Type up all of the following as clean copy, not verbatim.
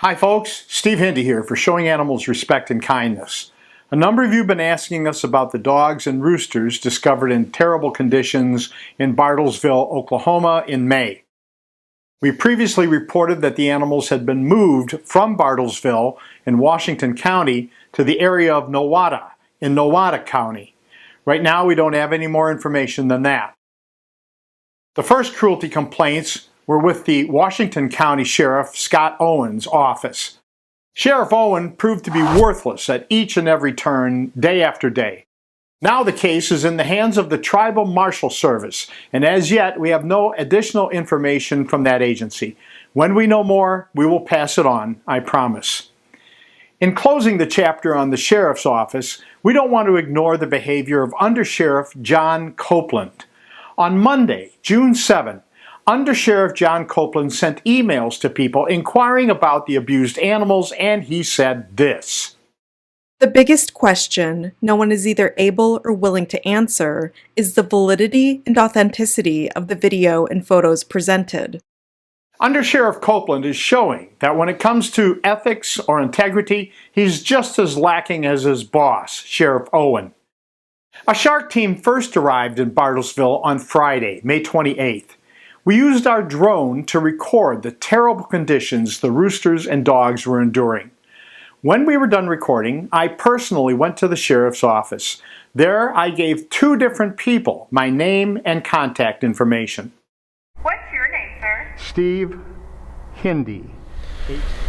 Hi folks, Steve Hindi here for Showing Animals Respect and Kindness. A number of you have been asking us about the dogs and roosters discovered in terrible conditions in Bartlesville, Oklahoma in May. We previously reported that the animals had been moved from Bartlesville in Washington County to the area of Nowata in Nowata County. Right now we don't have any more information than that. The first cruelty complaints were with the Washington County Sheriff Scott Owen's office. Sheriff Owen proved to be worthless at each and every turn, day after day. Now the case is in the hands of the Tribal Marshal Service, and as yet we have no additional information from that agency. When we know more, we will pass it on, I promise. In closing the chapter on the Sheriff's Office, we don't want to ignore the behavior of Undersheriff John Copeland. On Monday, June 7, Undersheriff John Copeland sent emails to people inquiring about the abused animals, and he said this. The biggest question no one is either able or willing to answer is the validity and authenticity of the video and photos presented. Undersheriff Copeland is showing that when it comes to ethics or integrity, he's just as lacking as his boss, Sheriff Owen. A shark team first arrived in Bartlesville on Friday, May 28th. We used our drone to record the terrible conditions the roosters and dogs were enduring. When we were done recording, I personally went to the sheriff's office. There I gave two different people my name and contact information. What's your name, sir? Steve Hindi.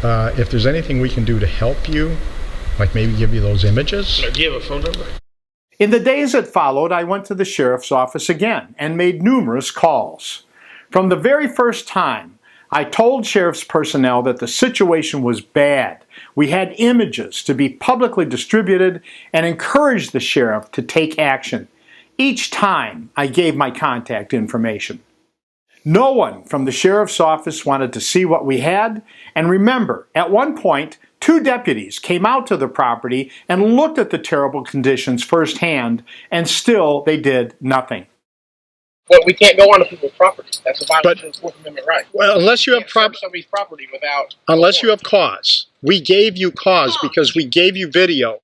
If there's anything we can do to help you, like maybe give you those images. Do you have a phone number? In the days that followed, I went to the sheriff's office again and made numerous calls. From the very first time, I told sheriff's personnel that the situation was bad. We had images to be publicly distributed and encouraged the sheriff to take action. Each time, I gave my contact information. No one from the sheriff's office wanted to see what we had, and remember, at one point, two deputies came out to the property and looked at the terrible conditions firsthand, and still they did nothing. Well, we can't go onto people's property. That's a violation of the Fourth Amendment right. Well, unless you have somebody's property without. unless you have cause. We gave you cause because we gave you video.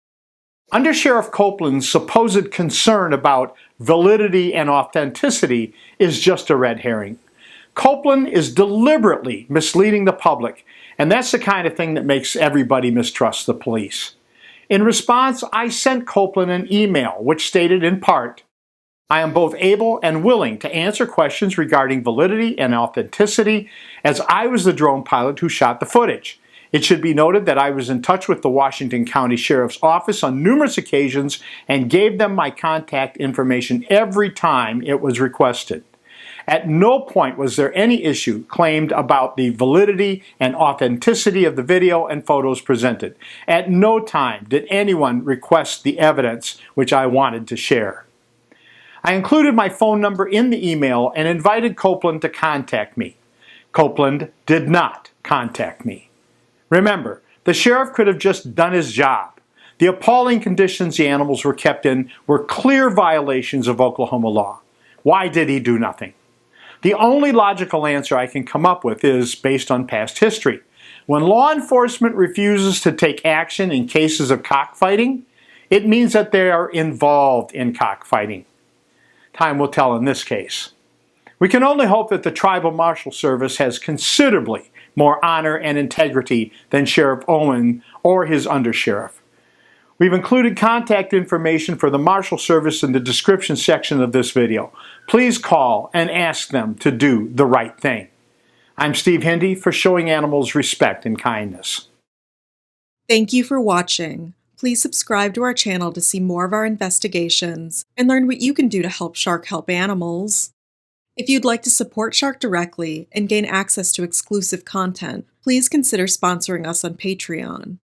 Undersheriff Copeland's supposed concern about validity and authenticity is just a red herring. Copeland is deliberately misleading the public, and that's the kind of thing that makes everybody mistrust the police. In response, I sent Copeland an email which stated in part, I am both able and willing to answer questions regarding validity and authenticity, as I was the drone pilot who shot the footage. It should be noted that I was in touch with the Washington County Sheriff's Office on numerous occasions and gave them my contact information every time it was requested. At no point was there any issue claimed about the validity and authenticity of the video and photos presented. At no time did anyone request the evidence which I wanted to share. I included my phone number in the email and invited Copeland to contact me. Copeland did not contact me. Remember, the sheriff could have just done his job. The appalling conditions the animals were kept in were clear violations of Oklahoma law. Why did he do nothing? The only logical answer I can come up with is based on past history. When law enforcement refuses to take action in cases of cockfighting, it means that they are involved in cockfighting. Time will tell in this case. We can only hope that the Tribal Marshal Service has considerably more honor and integrity than Sheriff Owen or his undersheriff. We've included contact information for the Marshal Service in the description section of this video. Please call and ask them to do the right thing. I'm Steve Hindi for Showing Animals Respect and Kindness. Thank you for watching. Please subscribe to our channel to see more of our investigations and learn what you can do to help Shark help animals. If you'd like to support Shark directly and gain access to exclusive content, please consider sponsoring us on Patreon.